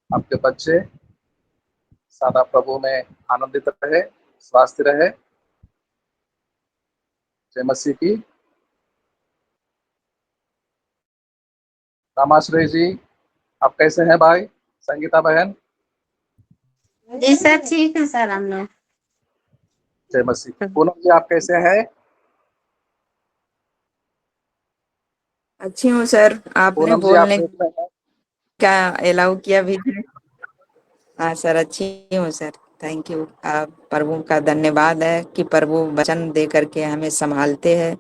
आपके बच्चे सदा प्रभु में आनंदित रहे, स्वास्थ्य रहे। जय मसीह की। रामाश्रय जी, आप कैसे हैं भाई? संगीता बहन, जी सर, ठीक है सर हम लोग। जय मसीह। पूनम जी, आप कैसे हैं? अच्छी हूँ सर। आपने पूनम जी, आप बोलने म्यूट में हैं। का अलाउ किया भी। हाँ सर, अच्छी हूँ सर। Thank you. प्रभु का धन्यवाद है कि प्रभु वचन दे करके हमें संभालते हैं,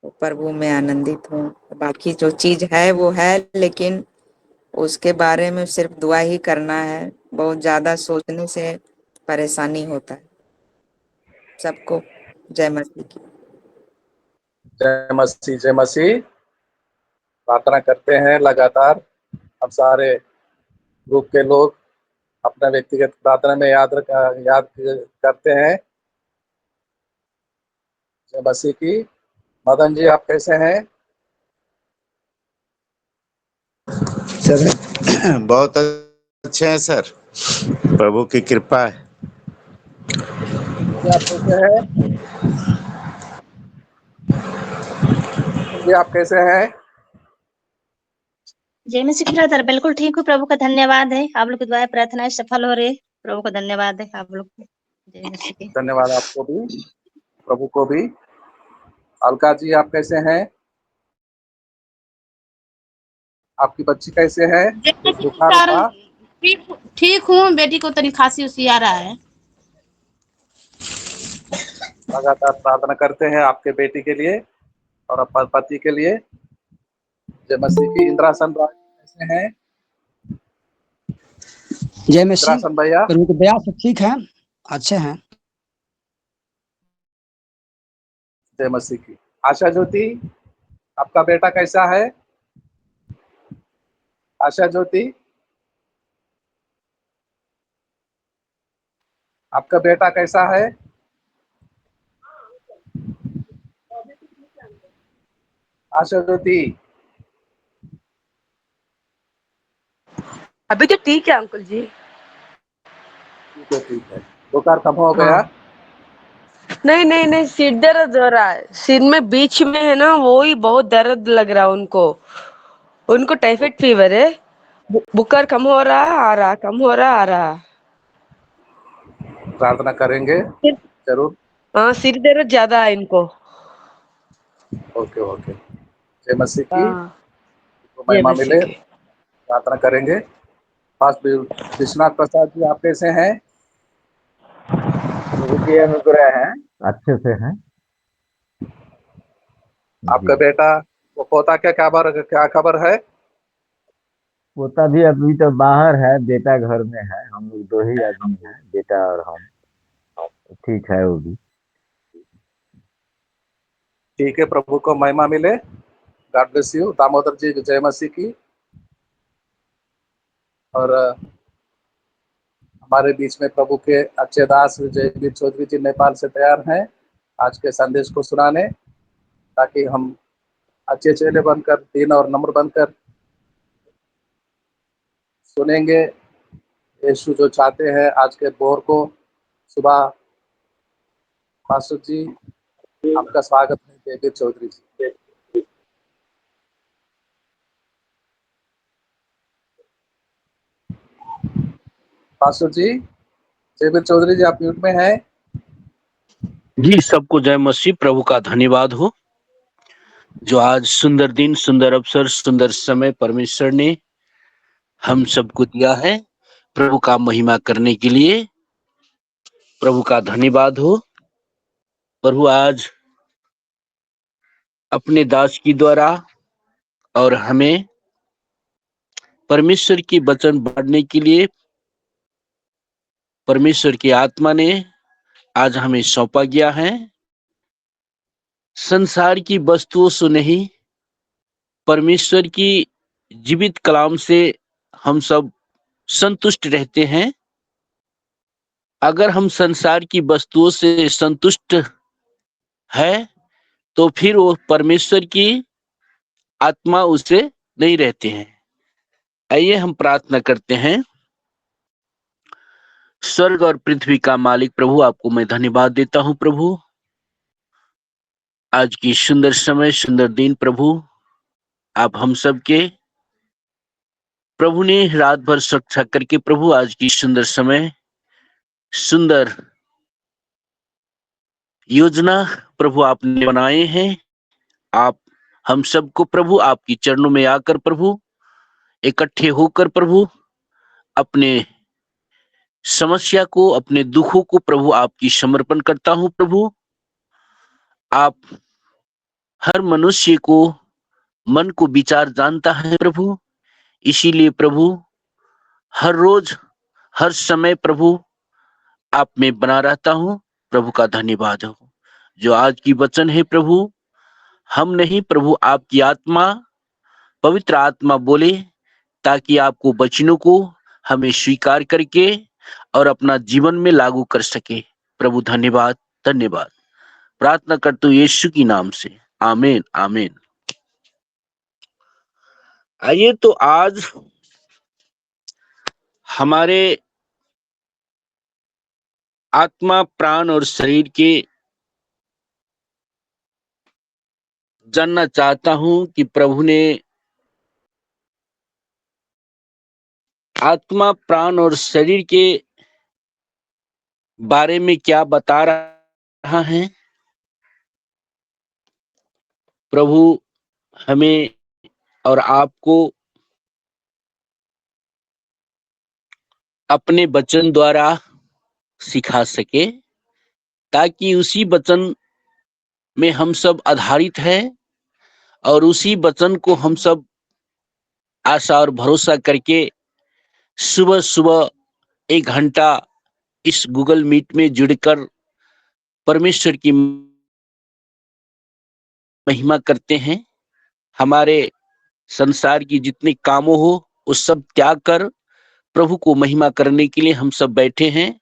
तो प्रभु में आनंदित हूँ। बाकी जो चीज है वो है, लेकिन उसके बारे में सिर्फ दुआ ही करना है। बहुत ज्यादा सोचने से परेशानी होता है। सबको जय मसीह की। जय मसीह, जय मसीह। प्रार्थना करते हैं लगातार। हम सारे ग्रुप के लोग अपने व्यक्तिगत प्रार्थना में याद करते हैं। जय मसीह की। मदन जी, आप कैसे हैं? सर बहुत अच्छे हैं सर, प्रभु की कृपा है। जी, आप कैसे हैं? जी, आप कैसे हैं? जय मसीह ब्रदर, बिल्कुल ठीक हूँ। प्रभु का धन्यवाद है, आप लोग की दुआ प्रार्थनाएं सफल हो रही। प्रभु का धन्यवाद है आप लोग को। जय मसीह की। धन्यवाद आपको भी, प्रभु को भी। अलका जी, आप कैसे हैं? आपकी बच्ची कैसे है? बुखार सर था? ठीक हूँ, बेटी को तनी खांसी उसी आ रहा है। लगातार प्रार्थना करते हैं आपके बेटी के लिए और अपने पति के लिए। जय मसीह की। इंद्रासन राज कैसे हैं? जय मसीह। इंद्रासन भैया, प्रभु की दया से ठीक है, अच्छे हैं। जय मसीह की। आशा ज्योति, आपका बेटा कैसा है? आशा ज्योति, आपका बेटा कैसा है? आशा ज्योति, अभी तो ठीक है अंकल जी। ठीक है, ठीक है। बुखार कम हो गया? हाँ। नहीं नहीं नहीं, सिर दर्द हो रहा है। सिर में बीच में है ना, वो ही बहुत दर्द लग रहा है उनको। उनको टाइफाइड फीवर है। बुखार कम हो रहा है, आ रहा, कम हो रहा, आ रहा। प्रार्थना करेंगे जरूर। हाँ, सिर दर्द ज्यादा है इनको। Okay, okay. जय मसीह की। हाँ, तो जय महिमा मसीह मिले, की। प्रार्थना करेंगे। पास विश्वनाथ प्रसाद जी, आप कैसे हैं? प्रभु की अनुग्रह है, अच्छे से हैं आपका जी। बेटा, वो पोता क्या खबर है? पोता भी अभी तो बाहर है, बेटा घर में है। हम लोग दो ही आदमी हैं, बेटा और हम। ठीक है वो भी। ठीक है, प्रभु को महिमा मिले। God bless you. Damodar ji, जय मसीह की। और हमारे बीच में प्रभु के अच्छे दास जयवीर चौधरी जी नेपाल से तैयार हैं आज के संदेश को सुनाने, ताकि हम अच्छे चेले बनकर, दीन और नम्र बनकर सुनेंगे। यीशु जो चाहते हैं आज के भोर को। सुबह पास्टर जी, आपका स्वागत है। जयवीर चौधरी जी। पास्टर जी, जयवीर चौधरी जी, आप म्यूट में हैं। जी, सबको जय मसीह। प्रभु का धन्यवाद हो, जो आज सुंदर दिन, सुंदर अवसर, सुंदर समय परमेश्वर ने हम सबको दिया है प्रभु का महिमा करने के लिए। प्रभु का धन्यवाद हो। प्रभु आज अपने दास की द्वारा और हमें परमेश्वर की वचन बांटने के लिए परमेश्वर की आत्मा ने आज हमें सौंपा गया है। संसार की वस्तुओं से नहीं, परमेश्वर की जीवित कलाम से हम सब संतुष्ट रहते हैं। अगर हम संसार की वस्तुओं से संतुष्ट है, तो फिर वो परमेश्वर की आत्मा उसे नहीं रहते हैं। आइए हम प्रार्थना करते हैं। स्वर्ग और पृथ्वी का मालिक प्रभु, आपको मैं धन्यवाद देता हूं प्रभु, आज की सुंदर समय, सुंदर दिन प्रभु। आप हम सब के प्रभु ने रात भर सुरक्षा करके प्रभु आज की सुंदर समय, सुंदर योजना प्रभु आपने बनाए हैं। आप हम सबको प्रभु आपकी चरणों में आकर प्रभु इकट्ठे होकर प्रभु अपने समस्या को, अपने दुखों को प्रभु आपकी समर्पण करता हूं प्रभु। आप हर मनुष्य को मन को विचार जानता है प्रभु, इसीलिए प्रभु हर रोज हर समय प्रभु आप में बना रहता हूं। प्रभु का धन्यवाद हो। जो आज की वचन है प्रभु, हम नहीं प्रभु, आपकी आत्मा, पवित्र आत्मा बोले, ताकि आपको वचनों को हमें स्वीकार करके और अपना जीवन में लागू कर सके। प्रभु धन्यवाद, धन्यवाद। प्रार्थना करते हुए यीशु की नाम से, आमीन, आमीन। आइए तो आज हमारे आत्मा, प्राण और शरीर के जानना चाहता हूं कि प्रभु ने आत्मा, प्राण और शरीर के बारे में क्या बता रहा है। प्रभु हमें और आपको अपने वचन द्वारा सिखा सके, ताकि उसी वचन में हम सब आधारित हैं और उसी वचन को हम सब आशा और भरोसा करके सुबह सुबह 1 घंटा इस गूगल मीट में जुड़कर परमेश्वर की महिमा करते हैं। हमारे संसार की जितने कामों हो उस सब त्याग कर प्रभु को महिमा करने के लिए हम सब बैठे हैं।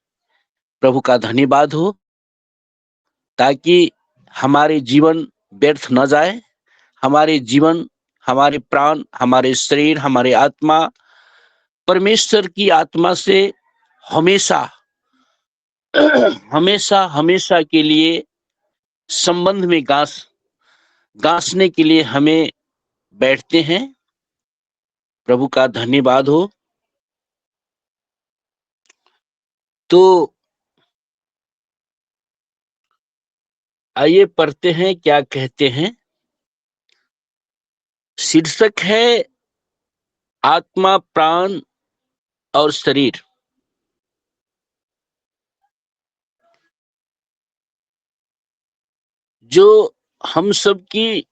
प्रभु का धन्यवाद हो, ताकि हमारे जीवन व्यर्थ न जाए। हमारे जीवन, हमारे प्राण, हमारे शरीर, हमारे आत्मा परमेश्वर की आत्मा से हमेशा हमेशा हमेशा के लिए संबंध में गांसने के लिए हमें बैठते हैं। प्रभु का धन्यवाद हो। तो आइए पढ़ते हैं क्या कहते हैं। शीर्षक है आत्मा, प्राण और शरीर। जो हम सब की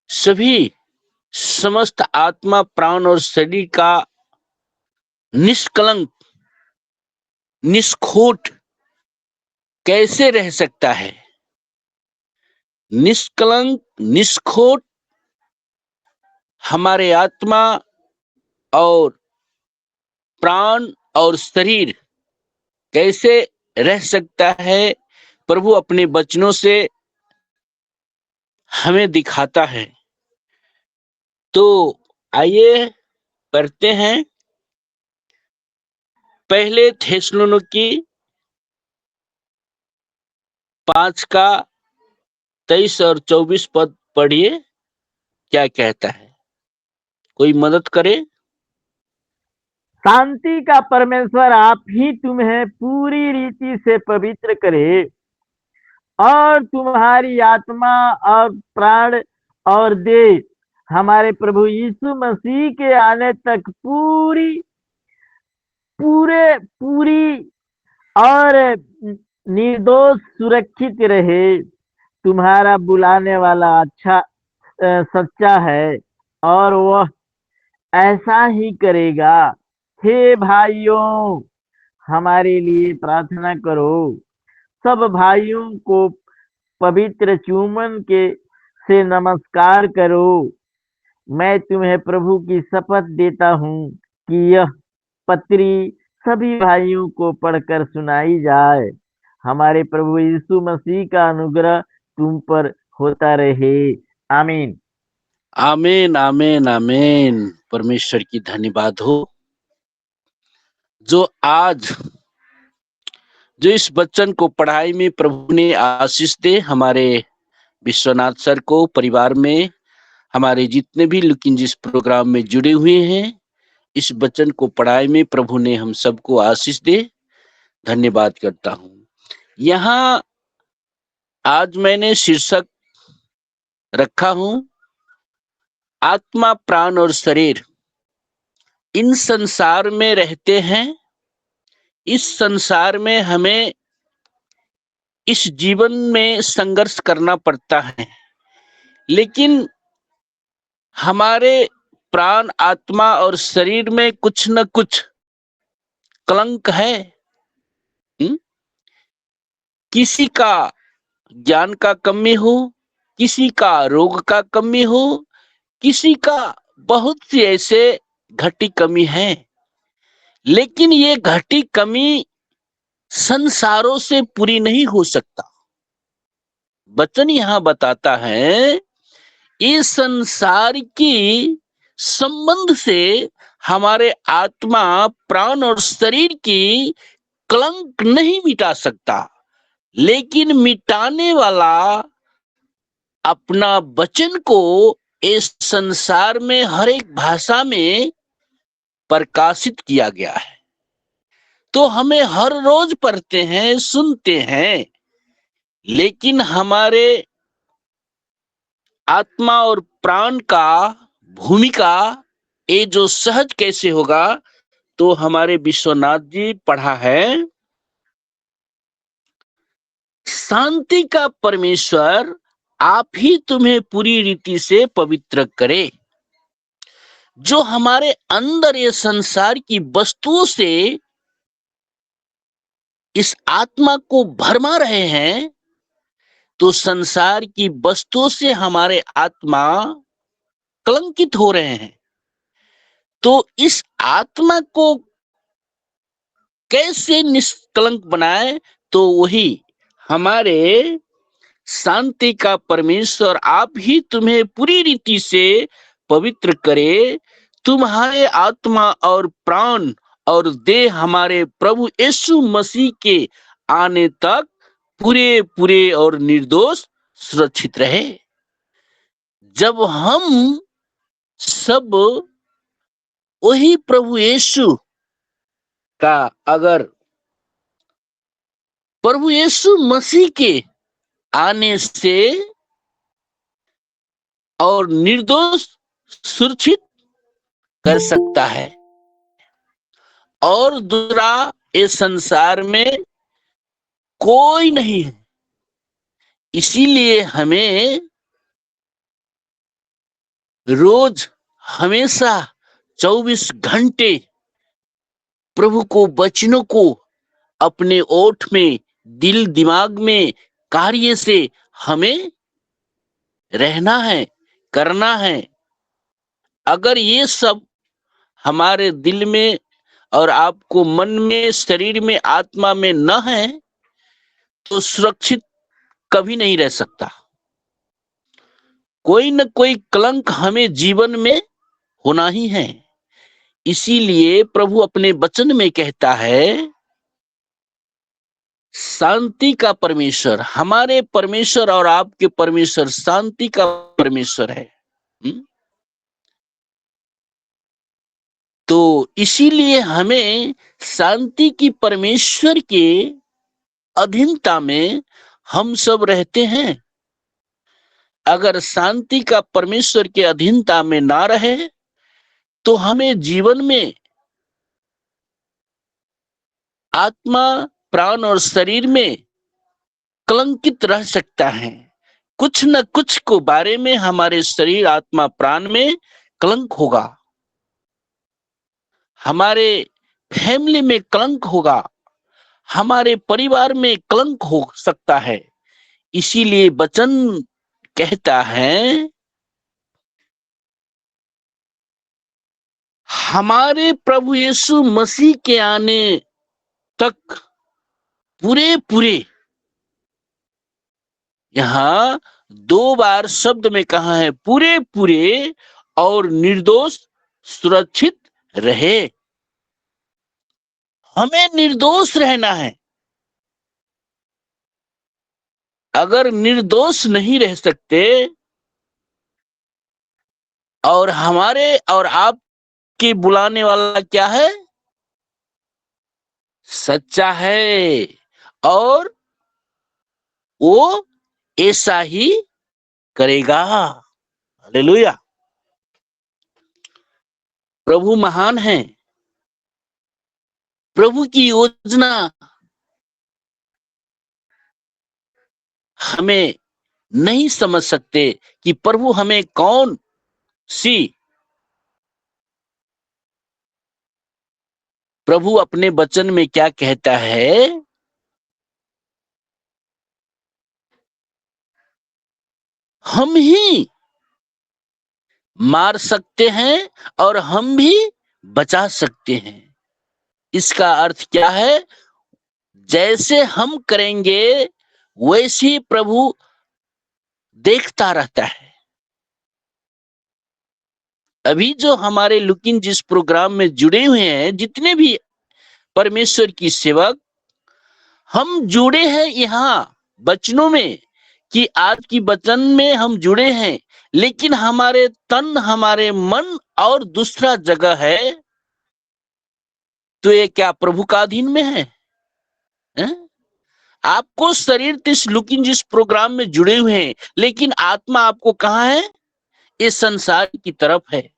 सभी समस्त आत्मा, प्राण और शरीर का निष्कलंक, निष्खोट कैसे रह सकता है। निष्कलंक, निष्खोट हमारे आत्मा और प्राण और शरीर कैसे रह सकता है, प्रभु अपने वचनों से हमें दिखाता है। तो आइए पढ़ते हैं पहले थिस्सलुनीकी 5 का 23 और 24 पद पढ़िए, क्या कहता है। कोई मदद करे। शांति का परमेश्वर आप ही तुम्हें पूरी रीति से पवित्र करे और तुम्हारी आत्मा और प्राण और देह हमारे प्रभु यीशु मसीह के आने तक पूरी और निर्दोष सुरक्षित रहे। तुम्हारा बुलाने वाला सच्चा है और वह ऐसा ही करेगा। हे भाइयों, हमारे लिए प्रार्थना करो। सब भाइयों को पवित्र चुम्बन से नमस्कार करो। मैं तुम्हें प्रभु की शपथ देता हूँ कि यह पत्री सभी भाइयों को पढ़कर सुनाई जाए। हमारे प्रभु यीशु मसीह का अनुग्रह तुम पर होता रहे। आमीन। आमीन आमीन आमीन। परमेश्वर की धन्यवाद हो जो आज जो इस बच्चन को पढ़ाई में प्रभु ने आशीष दे। हमारे विश्वनाथ सर को, परिवार में हमारे जितने भी लेकिन जिस प्रोग्राम में जुड़े हुए हैं, इस बच्चन को पढ़ाई में प्रभु ने हम सबको आशीष दे। धन्यवाद करता हूं। यहाँ आज मैंने शीर्षक रखा हूं आत्मा, प्राण और शरीर इन संसार में रहते हैं। इस संसार में हमें इस जीवन में संघर्ष करना पड़ता है, लेकिन हमारे प्राण, आत्मा और शरीर में कुछ न कुछ कलंक है। किसी का ज्ञान का कमी हो, किसी का रोग का कमी हो, किसी का बहुत सी ऐसे घटी कमी है, लेकिन ये घटी कमी संसारों से पूरी नहीं हो सकता। वचन यहां बताता है इस संसार की संबंध से हमारे आत्मा, प्राण और शरीर की कलंक नहीं मिटा सकता, लेकिन मिटाने वाला अपना वचन को इस संसार में हर एक भाषा में प्रकाशित किया गया है। तो हमें हर रोज पढ़ते हैं, सुनते हैं, लेकिन हमारे आत्मा और प्राण का भूमिका ये जो सहज कैसे होगा, तो हमारे विश्वनाथ जी पढ़ा है शांति का परमेश्वर आप ही तुम्हें पूरी रीति से पवित्र करे। जो हमारे अंदर ये संसार की वस्तुओं से इस आत्मा को भरमा रहे हैं, तो संसार की वस्तुओं से हमारे आत्मा कलंकित हो रहे हैं। तो इस आत्मा को कैसे निष्कलंक बनाए, तो वही हमारे शांति का परमेश्वर आप ही तुम्हें पूरी रीति से पवित्र करे। तुम्हारे आत्मा और प्राण और देह हमारे प्रभु यीशु मसीह के आने तक पूरे पूरे और निर्दोष सुरक्षित रहे। जब हम सब वही प्रभु यीशु का, अगर प्रभु यीशु मसीह के आने से और निर्दोष सुरक्षित कर सकता है, और दूसरा इस संसार में कोई नहीं है। इसीलिए हमें रोज हमेशा 24 घंटे प्रभु को, वचनों को अपने ओठ में, दिल दिमाग में, कार्य से हमें रहना है, करना है। अगर ये सब हमारे दिल में और आपको मन में, शरीर में, आत्मा में न है, तो सुरक्षित कभी नहीं रह सकता। कोई न कोई कलंक हमें जीवन में होना ही है। इसीलिए प्रभु अपने वचन में कहता है शांति का परमेश्वर, हमारे परमेश्वर और आपके परमेश्वर शांति का परमेश्वर है। तो इसीलिए हमें शांति की परमेश्वर के अधीनता में हम सब रहते हैं। अगर शांति का परमेश्वर के अधीनता में ना रहे, तो हमें जीवन में आत्मा, प्राण और शरीर में कलंकित रह सकता है। कुछ न कुछ को बारे में हमारे शरीर, आत्मा, प्राण में कलंक होगा। हमारे फैमिली में कलंक होगा, हमारे परिवार में कलंक हो सकता है। इसीलिए वचन कहता है हमारे प्रभु यीशु मसीह के आने तक पूरे पूरे, यहां 2 बार शब्द में कहा है पूरे पूरे और निर्दोष सुरक्षित रहे। हमें निर्दोष रहना है। अगर निर्दोष नहीं रह सकते और हमारे और आपके बुलाने वाला क्या है? सच्चा है और वो ऐसा ही करेगा। हालेलुया। प्रभु महान है। प्रभु की योजना हमें नहीं समझ सकते कि प्रभु हमें कौन सी, प्रभु अपने वचन में क्या कहता है? हम ही मार सकते हैं और हम भी बचा सकते हैं। इसका अर्थ क्या है? जैसे हम करेंगे वैसे ही प्रभु देखता रहता है। अभी जो हमारे लुकिंग जिस प्रोग्राम में जुड़े हुए हैं, जितने भी परमेश्वर की सेवक, हम जुड़े हैं यहाँ वचनों में कि आज की वचन में हम जुड़े हैं, लेकिन हमारे तन, हमारे मन और दूसरा जगह है। तो ये क्या प्रभु का अधीन में है? आपको शरीर इस लुकिंग जिस प्रोग्राम में जुड़े हुए हैं, लेकिन आत्मा आपको कहाँ है? इस संसार की तरफ है।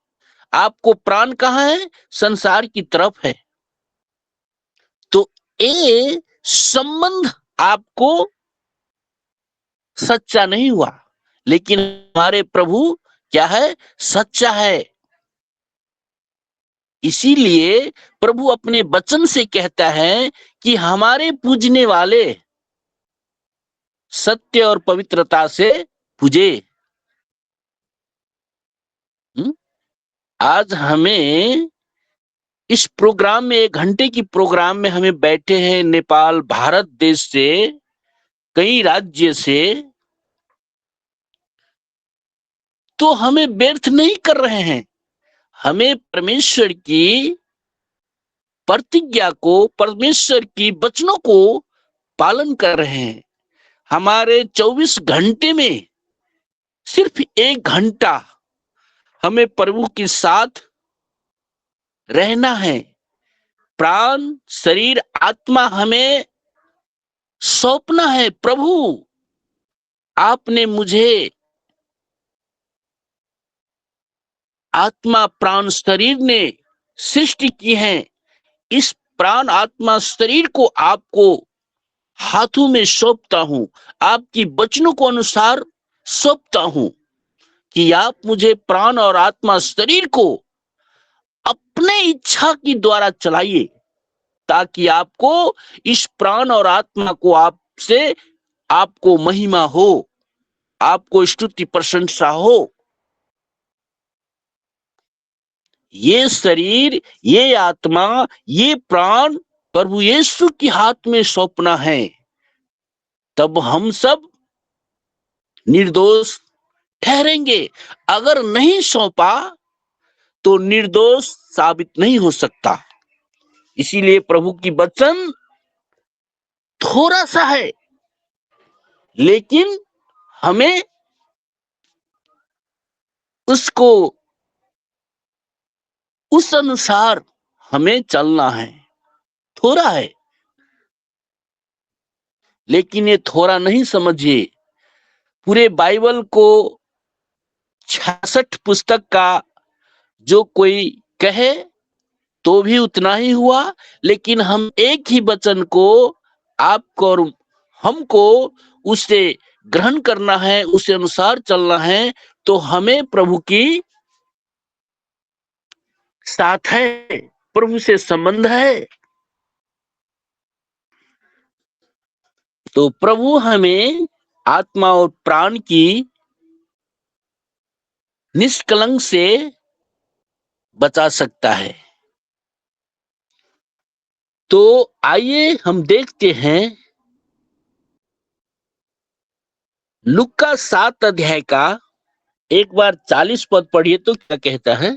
आपको प्राण कहाँ है? संसार की तरफ है। तो ये संबंध आपको सच्चा नहीं हुआ, लेकिन हमारे प्रभु क्या है? सच्चा है। इसीलिए प्रभु अपने वचन से कहता है कि हमारे पूजने वाले सत्य और पवित्रता से पूजे। आज हमें इस प्रोग्राम में, 1 घंटे की प्रोग्राम में हमें बैठे हैं नेपाल, भारत देश से, कई राज्य से, तो हमें व्यर्थ नहीं कर रहे हैं। हमें परमेश्वर की प्रतिज्ञा को, परमेश्वर की वचनों को पालन कर रहे हैं। हमारे 24 घंटे में सिर्फ 1 घंटा हमें प्रभु के साथ रहना है। प्राण, शरीर, आत्मा हमें सौंपना है। प्रभु, आपने मुझे आत्मा, प्राण, शरीर ने सृष्टि की है। इस प्राण, आत्मा, शरीर को आपको हाथों में सौंपता हूं, आपकी वचनों को अनुसार सौंपता हूं कि आप मुझे प्राण और आत्मा, शरीर को अपने इच्छा की द्वारा चलाइए, ताकि आपको इस प्राण और आत्मा को आपसे, आपको महिमा हो, आपको स्तुति प्रशंसा हो। ये शरीर, ये आत्मा, ये प्राण प्रभु यीशु के हाथ में सौंपना है। तब हम सब निर्दोष ठहरेंगे। अगर नहीं सौंपा तो निर्दोष साबित नहीं हो सकता। इसीलिए प्रभु की वचन थोड़ा सा है, लेकिन हमें उसको उस अनुसार हमें चलना है। थोड़ा है, लेकिन ये थोड़ा नहीं समझिए। पूरे बाइबल को 66 पुस्तक का जो कोई कहे तो भी उतना ही हुआ, लेकिन हम एक ही वचन को, आपको और हमको उसे ग्रहण करना है, उसे अनुसार चलना है। तो हमें प्रभु की साथ है, प्रभु से संबंध है। तो प्रभु हमें आत्मा और प्राण की निष्कलंक से बचा सकता है। तो आइए हम देखते हैं लुक्का 7 अध्याय का एक बार 40 पद पढ़िए तो क्या कहता है।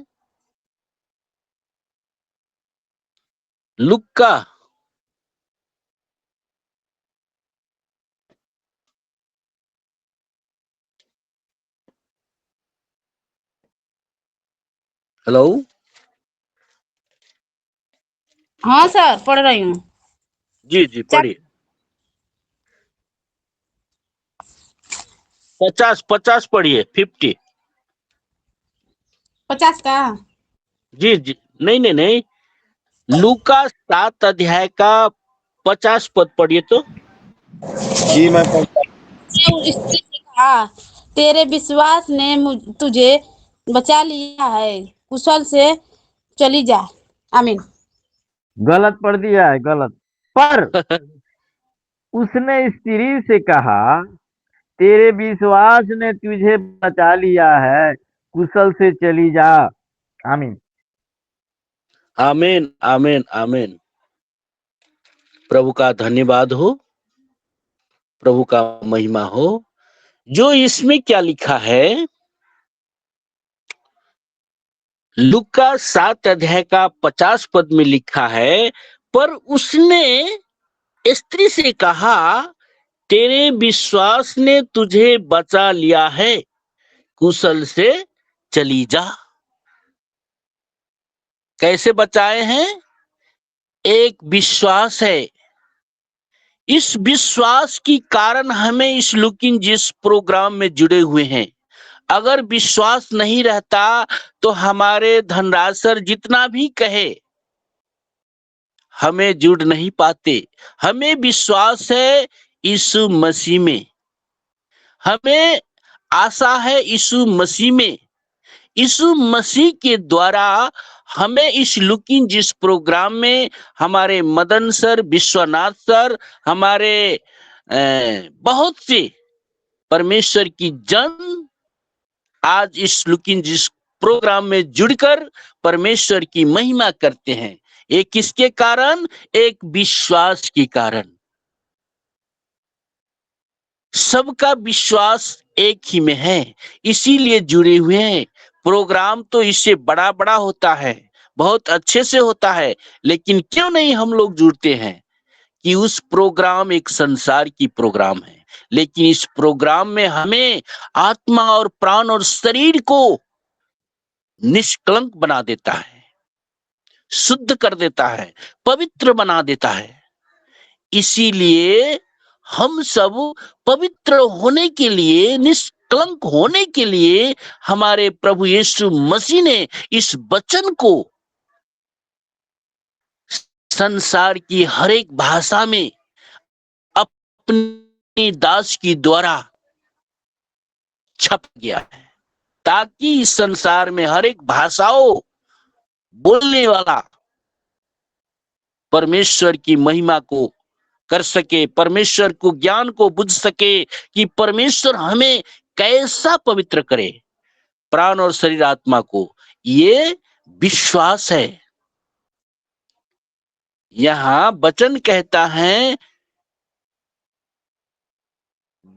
लुक्का हेलो, हाँ सर, पढ़ रही हूँ। जी जी पढ़िए। 50 पढ़िए, 50। 50 का। जी जी, नहीं नहीं नहीं, लूका 7 अध्याय का 50 पद पढ़िए तो। जी मैं पढ़ता उस स्त्री से कहा, तेरे विश्वास ने तुझे बचा लिया है, कुशल से चली जा। आमीन। गलत पढ़ दिया है, गलत। पर उसने स्त्री से कहा, तेरे विश्वास ने तुझे बचा लिया है, कुशल से चली जा। आमीन। आमीन आमीन आमीन। प्रभु का धन्यवाद हो, प्रभु का महिमा हो। जो इसमें क्या लिखा है, लूका 7 अध्याय का 50 पद में लिखा है, पर उसने स्त्री से कहा, तेरे विश्वास ने तुझे बचा लिया है, कुशल से चली जा। कैसे बचाए हैं? एक विश्वास है। इस विश्वास की कारण हमें इस लुकिंग जिस प्रोग्राम में जुड़े हुए हैं। अगर विश्वास नहीं रहता तो हमारे धनराज सर जितना भी कहे, हमें जुड़ नहीं पाते। हमें विश्वास है यीशु मसीह में, हमें आशा है यीशु मसीह में। यीशु मसीह के द्वारा हमें इस लुकिंग जिस प्रोग्राम में हमारे मदन सर, विश्वनाथ सर, हमारे बहुत से परमेश्वर की जन आज इस लुकिंग जिस प्रोग्राम में जुड़कर परमेश्वर की महिमा करते हैं। एक किसके कारण? एक विश्वास के कारण। सबका विश्वास एक ही में है, इसीलिए जुड़े हुए हैं। प्रोग्राम तो इससे बड़ा बड़ा होता है, बहुत अच्छे से होता है, लेकिन क्यों नहीं हम लोग जुड़ते हैं? कि उस प्रोग्राम एक संसार की प्रोग्राम है, लेकिन इस प्रोग्राम में हमें आत्मा और प्राण और शरीर को निष्कलंक बना देता है, शुद्ध कर देता है, पवित्र बना देता है। इसीलिए हम सब पवित्र होने के लिए, निष्कलंक होने के लिए हमारे प्रभु यीशु मसीह ने इस वचन को संसार की हर एक भाषा में अपनी दास की द्वारा छप गया है, ताकि इस संसार में हर एक भाषाओं बोलने वाला परमेश्वर की महिमा को कर सके, परमेश्वर को ज्ञान को बुझ सके कि परमेश्वर हमें कैसा पवित्र करे, प्राण और शरीर आत्मा को। ये विश्वास है। यहां वचन कहता है,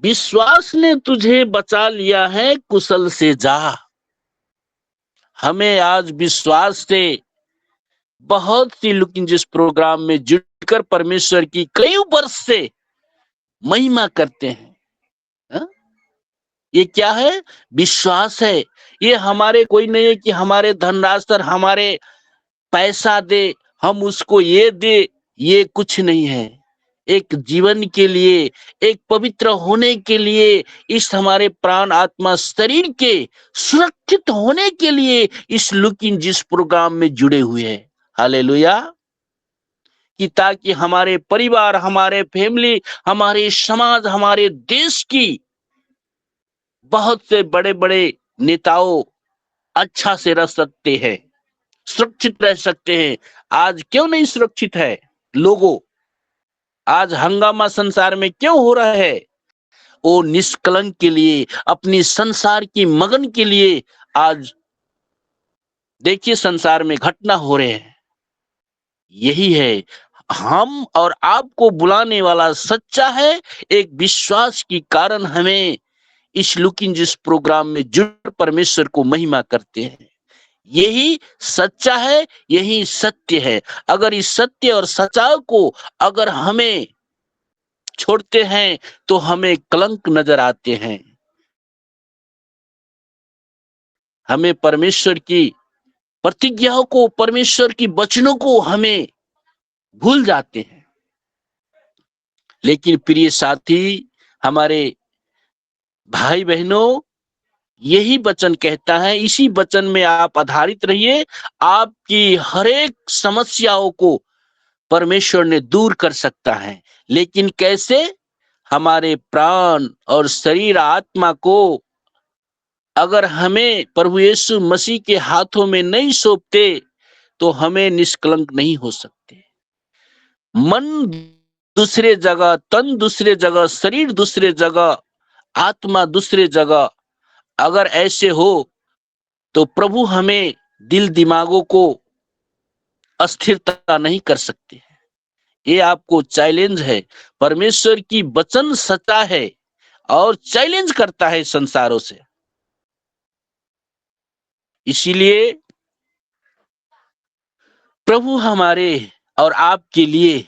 विश्वास ने तुझे बचा लिया है, कुशल से जा। हमें आज विश्वास से बहुत सी लुकिंग जिस प्रोग्राम में जुड़कर परमेश्वर की कई वर्ष से महिमा करते हैं। हा? ये क्या है? विश्वास है। ये हमारे कोई नहीं है कि हमारे धनराज सर हमारे पैसा दे, हम उसको ये दे, ये कुछ नहीं है। एक जीवन के लिए, एक पवित्र होने के लिए, इस हमारे प्राण आत्मा शरीर के सुरक्षित होने के लिए इस लुकिंग जिस प्रोग्राम में जुड़े हुए हैं। हालेलुया। कि ताकि हमारे परिवार, हमारे फैमिली, हमारे समाज, हमारे देश की बहुत से बड़े बड़े नेताओं अच्छा से रह सकते हैं, सुरक्षित रह सकते हैं। आज क्यों नहीं सुरक्षित है लोगों? आज हंगामा संसार में क्यों हो रहा है? वो निष्कलंक के लिए, अपनी संसार की मगन के लिए आज देखिए संसार में घटना हो रहे हैं। यही है, हम और आपको बुलाने वाला सच्चा है। एक विश्वास के कारण हमें इस लुकिंग जिस प्रोग्राम में जुड़ परमेश्वर को महिमा करते हैं। यही सच्चा है, यही सत्य है। अगर इस सत्य और सच्चाई को अगर हमें छोड़ते हैं तो हमें कलंक नजर आते हैं। हमें परमेश्वर की प्रतिज्ञाओं को, परमेश्वर की वचनों को हमें भूल जाते हैं। लेकिन प्रिय साथी, हमारे भाई बहनों, यही वचन कहता है, इसी वचन में आप आधारित रहिए। आपकी हर एक समस्याओं को परमेश्वर ने दूर कर सकता है। लेकिन कैसे? हमारे प्राण और शरीर आत्मा को अगर हमें प्रभु यीशु मसीह के हाथों में नहीं सौंपते तो हमें निष्कलंक नहीं हो सकते। मन दूसरे जगह, तन दूसरे जगह, शरीर दूसरे जगह, आत्मा दूसरे जगह अगर ऐसे हो तो प्रभु हमें दिल दिमागों को अस्थिरता नहीं कर सकते। ये आपको चैलेंज है। परमेश्वर की वचन सच्चा है और चैलेंज करता है संसारों से। इसीलिए प्रभु हमारे और आपके लिए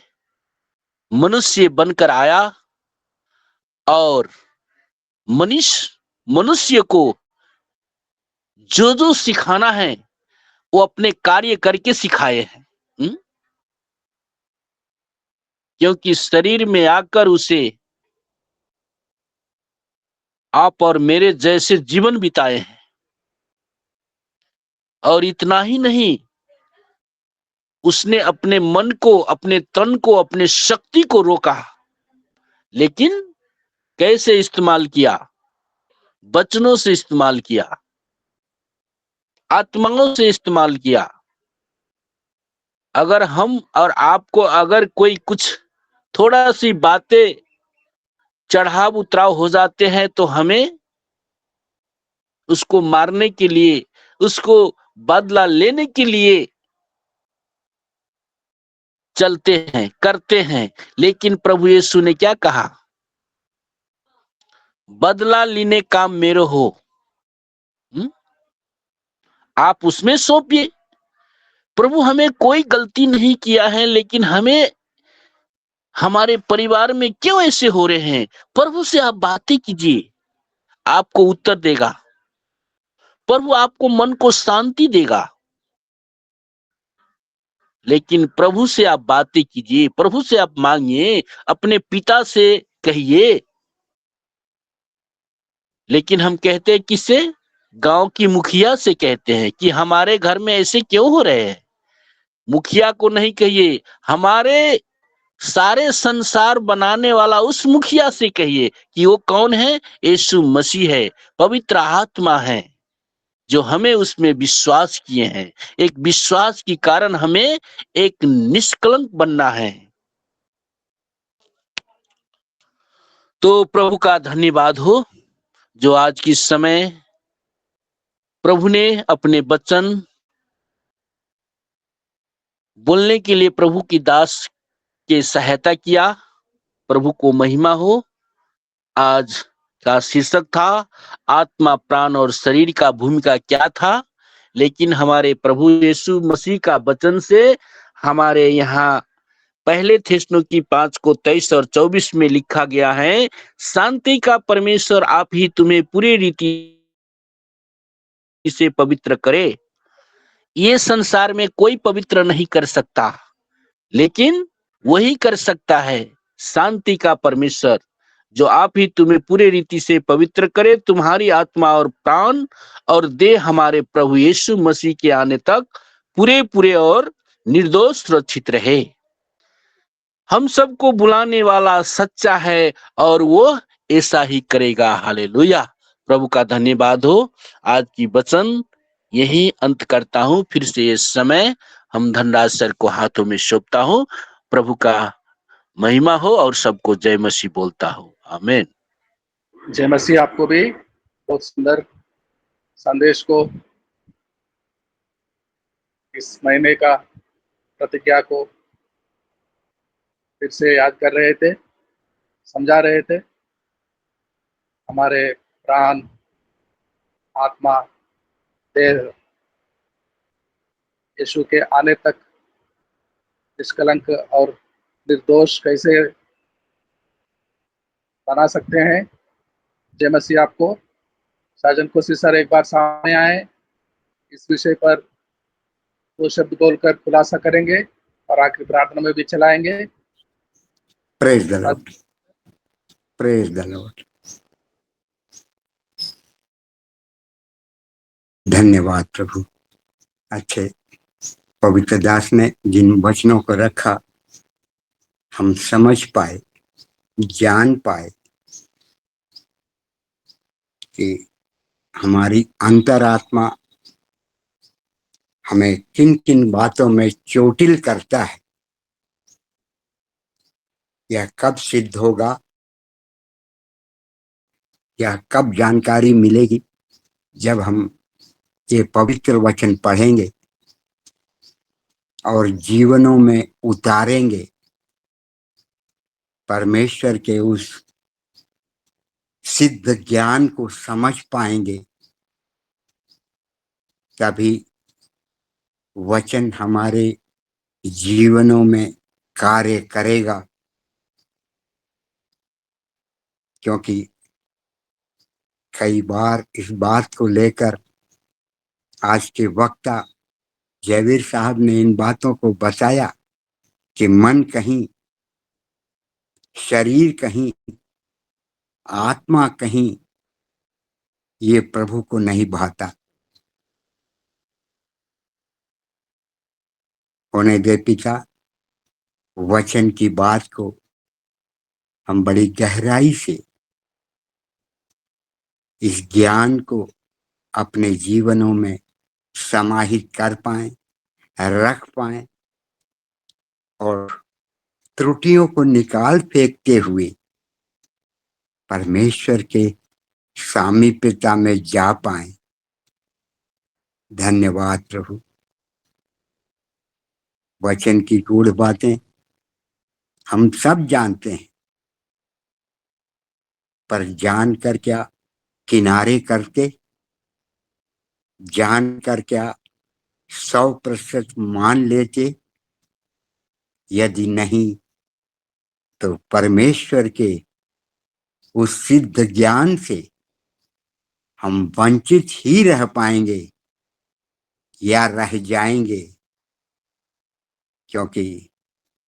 मनुष्य बनकर आया और मनुष्य को जो जो सिखाना है वो अपने कार्य करके सिखाए हैं। क्योंकि शरीर में आकर उसे आप और मेरे जैसे जीवन बिताए हैं। और इतना ही नहीं, उसने अपने मन को, अपने तन को, अपने शक्ति को रोका। लेकिन कैसे इस्तेमाल किया? वचनों से इस्तेमाल किया, आत्माओं से इस्तेमाल किया। अगर हम और आपको अगर कोई कुछ थोड़ा सी बातें चढ़ाव उतराव हो जाते हैं तो हमें उसको मारने के लिए, उसको बदला लेने के लिए चलते हैं, करते हैं। लेकिन प्रभु यीशु ने क्या कहा? बदला लेने काम मेरे हो। आप उसमें सौंपिए। प्रभु हमें कोई गलती नहीं किया है, लेकिन हमें हमारे परिवार में क्यों ऐसे हो रहे हैं? प्रभु से आप बातें कीजिए, आपको उत्तर देगा। प्रभु आपको मन को शांति देगा। लेकिन प्रभु से आप बातें कीजिए, प्रभु से आप मांगिए, अपने पिता से कहिए। लेकिन हम कहते हैं किससे? गांव की मुखिया से कहते हैं कि हमारे घर में ऐसे क्यों हो रहे हैं। मुखिया को नहीं कहिए, हमारे सारे संसार बनाने वाला उस मुखिया से कहिए कि वो कौन है? यीशु मसीह है, पवित्र आत्मा है, जो हमें उसमें विश्वास किए हैं। एक विश्वास के कारण हमें एक निष्कलंक बनना है। तो प्रभु का धन्यवाद हो जो आज की समय प्रभु ने अपने वचन बोलने के लिए प्रभु की दास के सहायता किया। प्रभु को महिमा हो। आज का शीर्षक था आत्मा, प्राण और शरीर का भूमिका क्या था। लेकिन हमारे प्रभु यीशु मसीह का वचन से हमारे यहाँ पहले थिस्सलुनीकी 5:23 और 24 में लिखा गया है, शांति का परमेश्वर आप ही तुम्हें पूरी रीति से पवित्र करे। ये संसार में कोई पवित्र नहीं कर सकता, लेकिन वही कर सकता है, शांति का परमेश्वर, जो आप ही तुम्हें पूरे रीति से पवित्र करे, तुम्हारी आत्मा और प्राण और देह हमारे प्रभु यीशु मसीह के आने तक पूरे पूरे और निर्दोष सुरक्षित रहे। हम सबको बुलाने वाला सच्चा है और वो ऐसा ही करेगा। हालेलुया। प्रभु का धन्यवाद हो। आज की वचन यही अंत करता हूं। फिर से ये समय हम धनराज सर को हाथों में सौंपता हूं। प्रभु का महिमा हो और सबको जय मसीह बोलता हो। आमीन। जय मसीह। आपको भी बहुत सुंदर संदेश को, इस महीने का प्रतिज्ञा को फिर से याद कर रहे थे, समझा रहे थे। हमारे प्राण, आत्मा, देह यीशु के आने तक निष्कलंक और निर्दोष कैसे बना सकते हैं। जय मसीह। आपको साजन कोसी सर एक बार सामने आए, इस विषय पर दो शब्द बोलकर खुलासा करेंगे और आखिरी प्रार्थना में भी चलाएंगे। Praise the Lord, praise the Lord. धन्यवाद प्रभु। अच्छे पवित्र दास ने जिन वचनों को रखा, हम समझ पाए, जान पाए कि हमारी अंतरात्मा हमें किन किन बातों में चोटिल करता है। यह कब सिद्ध होगा, यह कब जानकारी मिलेगी? जब हम ये पवित्र वचन पढ़ेंगे और जीवनों में उतारेंगे, परमेश्वर के उस सिद्ध ज्ञान को समझ पाएंगे, तभी वचन हमारे जीवनों में कार्य करेगा। क्योंकि कई बार इस बात को लेकर आज के वक्ता जयवीर साहब ने इन बातों को बताया कि मन कहीं, शरीर कहीं, आत्मा कहीं, ये प्रभु को नहीं भाता। होने दे पिता, वचन की बात को हम बड़ी गहराई से, इस ज्ञान को अपने जीवनों में समाहित कर पाए, रख पाए और त्रुटियों को निकाल फेंकते हुए परमेश्वर के सामीप्यता में जा पाए। धन्यवाद प्रभु। वचन की गूढ़ बातें हम सब जानते हैं, पर जानकर क्या किनारे करके, जानकर क्या 100% मान लेते? यदि नहीं तो परमेश्वर के उस सिद्ध ज्ञान से हम वंचित ही रह पाएंगे या रह जाएंगे। क्योंकि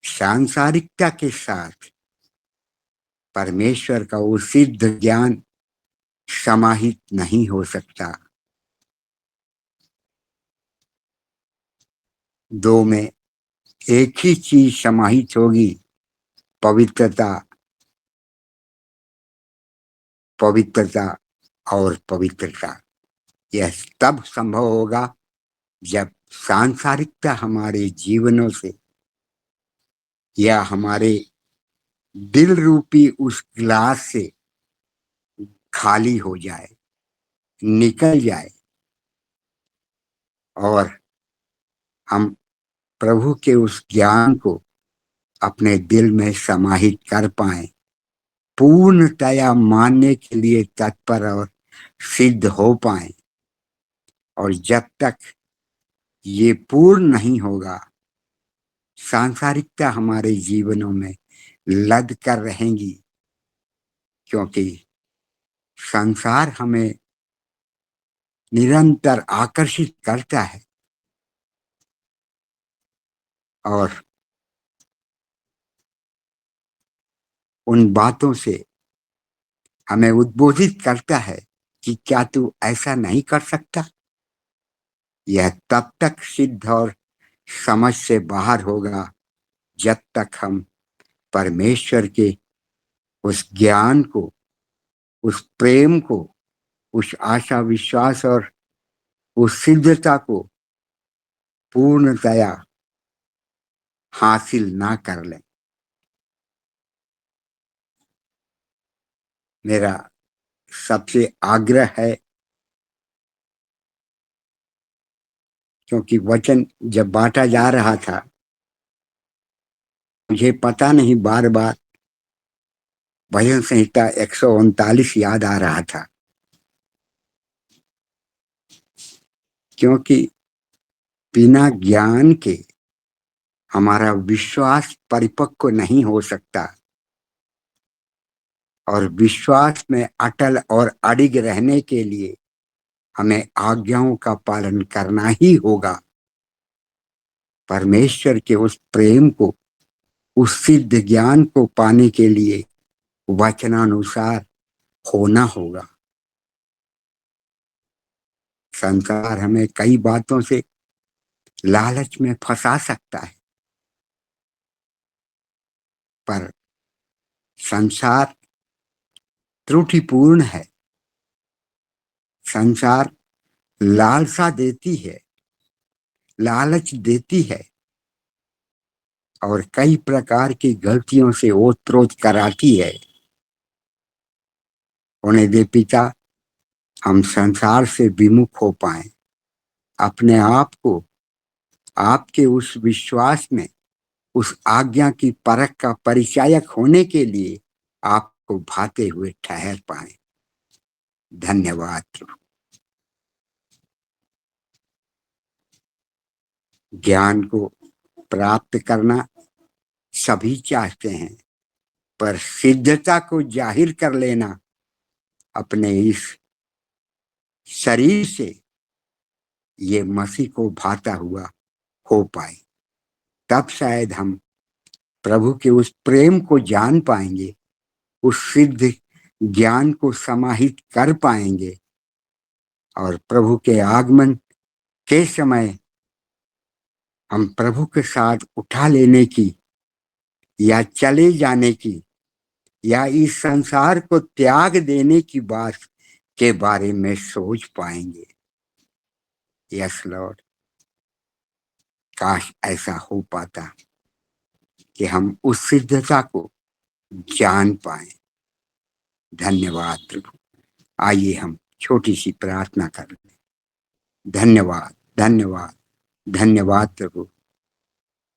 सांसारिकता के साथ परमेश्वर का वो सिद्ध ज्ञान समाहित नहीं हो सकता। दो में एक ही चीज समाहित होगी, पवित्रता, पवित्रता और पवित्रता। यह तब संभव होगा जब सांसारिकता हमारे जीवनों से या हमारे दिल रूपी उस गिलास से खाली हो जाए, निकल जाए और हम प्रभु के उस ज्ञान को अपने दिल में समाहित कर पाए, पूर्णतया मानने के लिए तत्पर और सिद्ध हो पाए। और जब तक ये पूर्ण नहीं होगा, सांसारिकता हमारे जीवनों में लद कर रहेंगी। क्योंकि संसार हमें निरंतर आकर्षित करता है और उन बातों से हमें उद्बोधित करता है कि क्या तू ऐसा नहीं कर सकता। यह तब तक सिद्ध और समझ से बाहर होगा जब तक हम परमेश्वर के उस ज्ञान को, उस प्रेम को, उस आशा विश्वास और उस सिद्धता को पूर्णतया हासिल ना कर लें। मेरा सबसे आग्रह है, क्योंकि वचन जब बांटा जा रहा था, मुझे पता नहीं, बार बार भजन संहिता 139 याद आ रहा था। क्योंकि बिना ज्ञान के हमारा विश्वास परिपक्व नहीं हो सकता, और विश्वास में अटल और अडिग रहने के लिए हमें आज्ञाओं का पालन करना ही होगा। परमेश्वर के उस प्रेम को, उस सिद्ध ज्ञान को पाने के लिए वचनानुसार होना होगा। संसार हमें कई बातों से लालच में फंसा सकता है, पर संसार त्रुटिपूर्ण है। संसार लालसा देती है, लालच देती है, और कई प्रकार की गलतियों से ओत-प्रोत कराती है। उन्हें दे पिता, हम संसार से विमुख हो पाए, अपने आप को आपके उस विश्वास में, उस आज्ञा की परख का परिचायक होने के लिए आपको भाते हुए ठहर पाए। धन्यवाद प्रभु। ज्ञान को प्राप्त करना सभी चाहते हैं, पर सिद्धता को जाहिर कर लेना अपने इस शरीर से, ये मसीह को भाता हुआ हो पाए, तब शायद हम प्रभु के उस प्रेम को जान पाएंगे, उस सिद्ध ज्ञान को समाहित कर पाएंगे, और प्रभु के आगमन के समय हम प्रभु के साथ उठा लेने की या चले जाने की या इस संसार को त्याग देने की बात के बारे में सोच पाएंगे। यस लॉर्ड, काश ऐसा हो पाता कि हम उस सिद्धता को जान पाए। धन्यवाद प्रभु। आइए हम छोटी सी प्रार्थना कर लें। धन्यवाद, धन्यवाद, धन्यवाद प्रभु।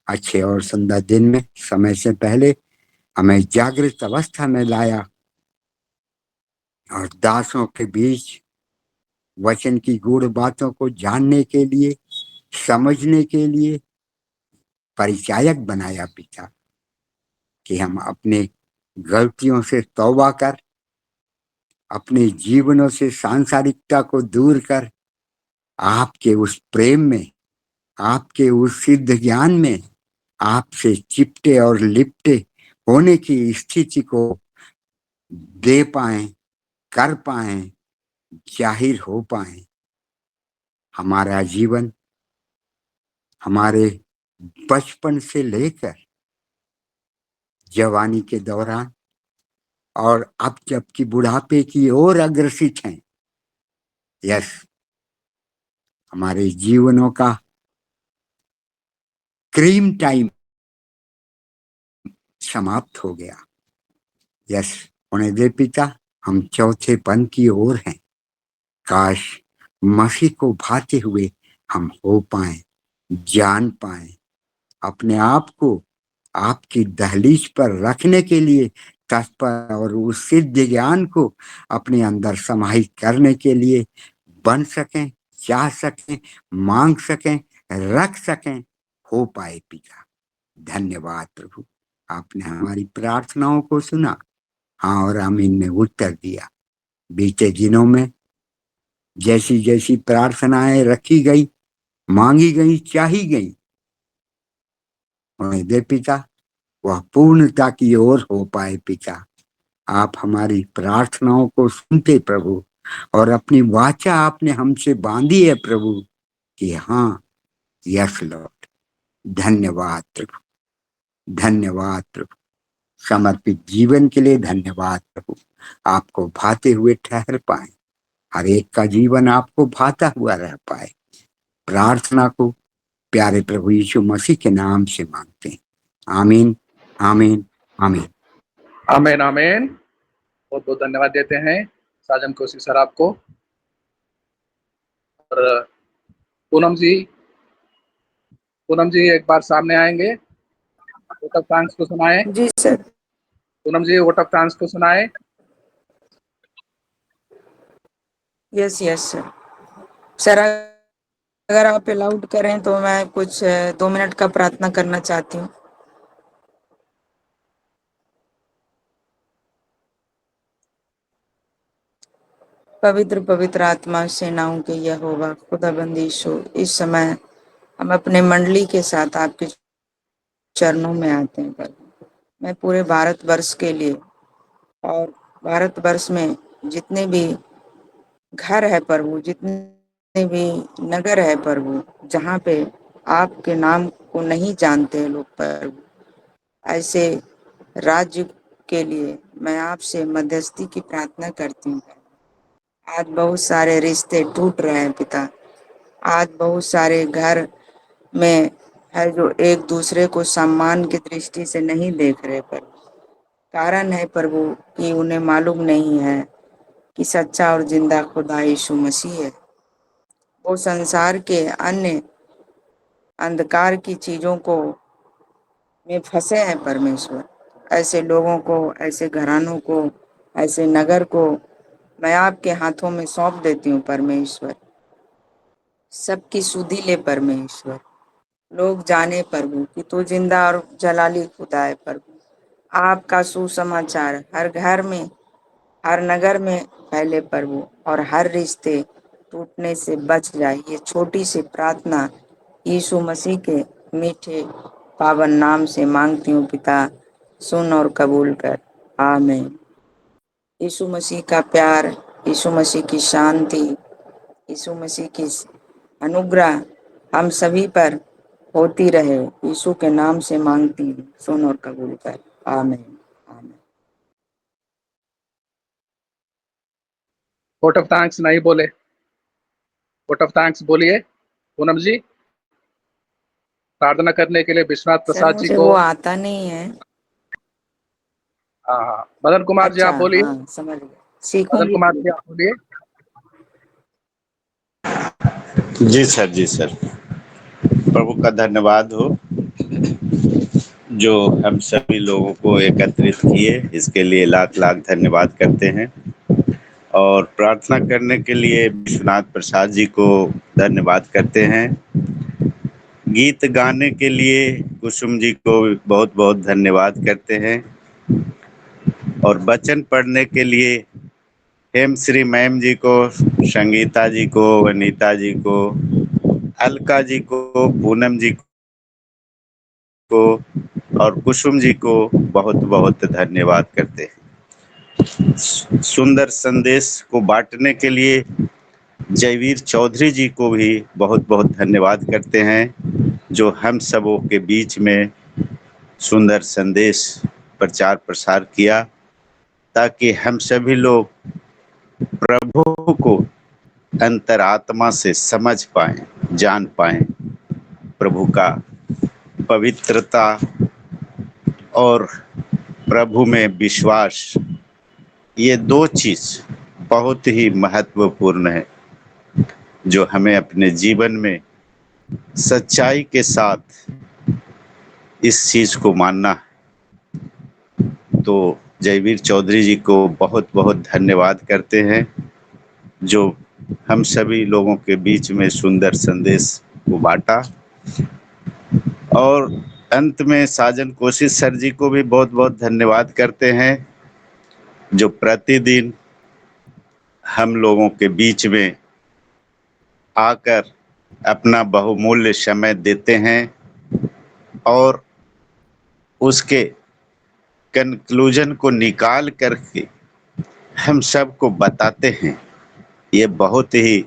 अच्छे और सुंदर दिन में समय से पहले हमें जागृत अवस्था में लाया और दासों के बीच वचन की गूढ़ बातों को जानने के लिए, समझने के लिए परिचायक बनाया पिता, कि हम अपने गलतियों से तौबा कर, अपने जीवनों से सांसारिकता को दूर कर, आपके उस प्रेम में, आपके उस सिद्ध ज्ञान में आपसे चिपटे और लिपटे होने की स्थिति को दे पाए, कर पाए, जाहिर हो पाए। हमारा जीवन हमारे बचपन से लेकर जवानी के दौरान और अब जबकि बुढ़ापे की ओर अग्रसित हैं, यस, हमारे जीवनों का क्रीम टाइम समाप्त हो गया। यस, उन्हें दे पिता, हम चौथे पन की ओर हैं। काश मसीह को भाते हुए हम हो पाए, जान पाए, अपने आप को आपकी दहलीज पर रखने के लिए तत्पर, और उस सिद्ध ज्ञान को अपने अंदर समाहित करने के लिए बन सकें, चाह सकें, मांग सकें, रख सकें, हो पाए पिता। धन्यवाद प्रभु, आपने हमारी प्रार्थनाओं को सुना, हाँ और आमीन में उत्तर दिया। बीते दिनों में जैसी जैसी प्रार्थनाएं रखी गई, मांगी गई, चाही गई, उन्हें दे पिता, वह पूर्णता की ओर हो पाए पिता। आप हमारी प्रार्थनाओं को सुनते प्रभु, और अपनी वाचा आपने हमसे बांधी है प्रभु कि हाँ, यस लॉर्ड। धन्यवाद प्रभु, धन्यवाद प्रभु। समर्पित जीवन के लिए धन्यवाद प्रभु। आपको भाते हुए ठहर पाए, हर एक का जीवन आपको भाता हुआ रह पाए। प्रार्थना को प्यारे प्रभु यीशु मसीह के नाम से मांगते हैं। आमीन, आमीन, आमीन, आमीन, आमीन। बहुत बहुत धन्यवाद देते हैं साजन कोसी सर आपको। और पूनम जी एक बार सामने आएंगे, वोट ऑफ थैंक्स को सुनाए। जी sir. Poonam ji vote of thanks को सुनाए। Yes yes sir. सर अगर आप अलाउड करें तो मैं कुछ 2 मिनट का प्रार्थना करना चाहती हूँ। पवित्र पवित्र आत्मा सेनाओं के यहोवा खुदाबंद यीशु, इस समय हम अपने मंडली के साथ आपके चरणों में आते हैं प्रभु। मैं पूरे भारतवर्ष के लिए और भारतवर्ष में जितने भी घर है प्रभु, जितने भी नगर है प्रभु, जहाँ पे आपके नाम को नहीं जानते हैं लोग प्रभु, ऐसे राज्य के लिए मैं आपसे मध्यस्थी की प्रार्थना करती हूँ। आज बहुत सारे रिश्ते टूट रहे हैं पिता। आज बहुत सारे घर में है जो एक दूसरे को सम्मान की दृष्टि से नहीं देख रहे प्रभु। कारण है प्रभु कि उन्हें मालूम नहीं है कि सच्चा और जिंदा खुदा यीशु मसीह है। वो संसार के अन्य अंधकार की चीजों को में फंसे हैं परमेश्वर। ऐसे लोगों को, ऐसे घरानों को, ऐसे नगर को मैं आपके हाथों में सौंप देती हूँ परमेश्वर। सबकी सुधि ले परमेश्वर। लोग जाने प्रभु कि तू जिंदा और जलाली खुदा है प्रभु। आपका सुसमाचार हर घर में, हर नगर में फैले प्रभु, और हर रिश्ते टूटने से बच जाए। ये छोटी सी प्रार्थना यीशु मसीह के मीठे पावन नाम से मांगती हूँ पिता, सुन और कबूल कर। आमीन। यीशु मसीह का प्यार, यीशु मसीह की शांति, यीशु मसीह की अनुग्रह हम सभी पर होती रहे। यीशु के नाम से मांगती हूँ, सुन और कबूल कर। आमीन। आमीन। वोट ऑफ थैंक्स नहीं बोले, वोट ऑफ थैंक्स बोलिए पूनम जी। प्रार्थना करने के लिए विश्वनाथ सर प्रसाद जी मुझे को। वो आता नहीं है। हाँ हाँ, मदन कुमार जी अच्छा, आप बोलिए। हाँ समझ गए, मदन सीखूंगी कुमार जी प्लीज। आप बोलिए। जी सर, जी सर। प्रभु का धन्यवाद हो जो हम सभी लोगों को एकत्रित किए, इसके लिए लाख लाख धन्यवाद करते हैं। और प्रार्थना करने के लिए विश्वनाथ प्रसाद जी को धन्यवाद करते हैं। गीत गाने के लिए कुसुम जी को बहुत बहुत धन्यवाद करते हैं। और वचन पढ़ने के लिए हेम श्री मैम जी को, संगीता जी को, वनीता जी को, अलका जी को, पूनम जी को और कुसुम जी को बहुत बहुत धन्यवाद करते हैं। सुंदर संदेश को बांटने के लिए जयवीर चौधरी जी को भी बहुत बहुत धन्यवाद करते हैं, जो हम सबों के बीच में सुंदर संदेश प्रचार प्रसार किया, ताकि हम सभी लोग प्रभु को अंतरात्मा से समझ पाएं, जान पाएं। प्रभु का पवित्रता और प्रभु में विश्वास, ये दो चीज बहुत ही महत्वपूर्ण है, जो हमें अपने जीवन में सच्चाई के साथ इस चीज को मानना है। तो जयवीर चौधरी जी को बहुत बहुत धन्यवाद करते हैं, जो हम सभी लोगों के बीच में सुंदर संदेश को बांटा। और अंत में साजन कोशिश सर जी को भी बहुत बहुत धन्यवाद करते हैं, जो प्रतिदिन हम लोगों के बीच में आकर अपना बहुमूल्य समय देते हैं और उसके कंक्लूजन को निकाल करके हम सबको बताते हैं। ये बहुत ही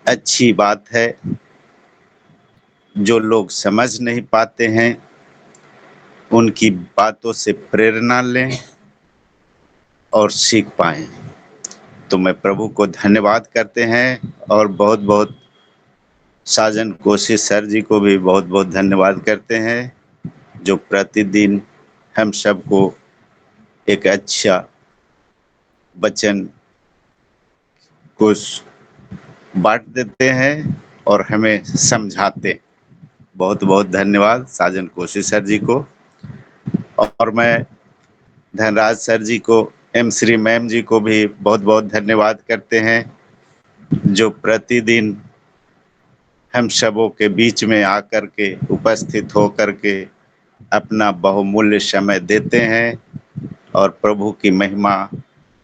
अच्छी बात है। जो लोग समझ नहीं पाते हैं, उनकी बातों से प्रेरणा लें और सीख पाएं। तो मैं प्रभु को धन्यवाद करते हैं और बहुत बहुत साजन कोशिश सर जी को भी बहुत बहुत धन्यवाद करते हैं, जो प्रतिदिन हम सबको एक अच्छा वचन को बांट देते हैं और हमें समझाते हैं। बहुत बहुत धन्यवाद साजन कोशिश सर जी को। और मैं धनराज सर जी को, एम श्री मैम जी को भी बहुत बहुत धन्यवाद करते हैं, जो प्रतिदिन हम सबों के बीच में आकर के उपस्थित होकर के अपना बहुमूल्य समय देते हैं और प्रभु की महिमा,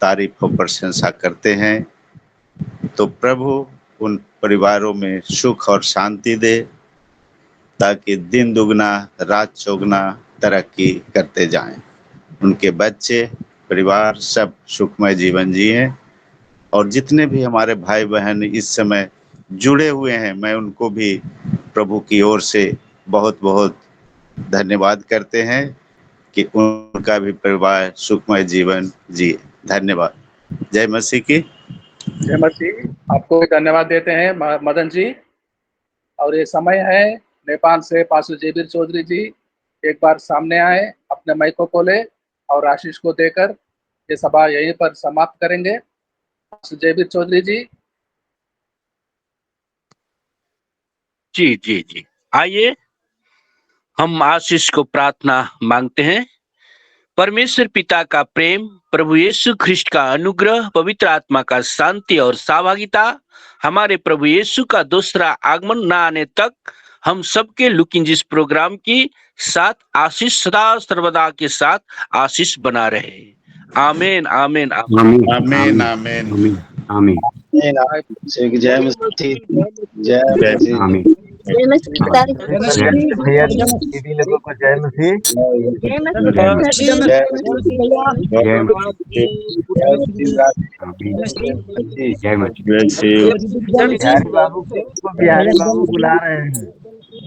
तारीफ और प्रशंसा करते हैं। तो प्रभु उन परिवारों में सुख और शांति दे, ताकि दिन दुगना रात चौगुना तरक्की करते जाएं। उनके बच्चे, परिवार सब सुखमय जीवन जिएं। और जितने भी हमारे भाई बहन इस समय जुड़े हुए हैं, मैं उनको भी प्रभु की ओर से बहुत बहुत धन्यवाद करते हैं कि उनका भी परिवार सुखमय जीवन जिए। धन्यवाद। जय मसीह की। जय मसीह। आपको भी धन्यवाद देते हैं मदन जी। और ये समय है नेपाल से पास्टर जेबीर चौधरी जी एक बार सामने आए, अपने माइक को खोले और आशीष को देकर ये सभा यहीं पर समाप्त करेंगे। पास्टर जेबीर चौधरी जी। जी जी जी, आइए हम आशीष को प्रार्थना मांगते हैं। परमेश्वर पिता का प्रेम, प्रभु यीशु ख्रिस्ट का अनुग्रह, पवित्र आत्मा का शांति और सहभागिता, हमारे प्रभु यीशु का दूसरा आगमन न आने तक हम सबके लुकिंग जिस प्रोग्राम की साथ आशीष सदा सर्वदा के साथ आशीष बना रहे। आमीन आमीन आमीन आमीन आमीन आमीन आमीन जय मसीह। जय मसीह। आमीन। जय मसीह। भैया दीदी लोगों को जय मसीह। जय मसीह। जय मसीह। बिहारी बाबू को बिहारी बाबू बुला रहे हैं।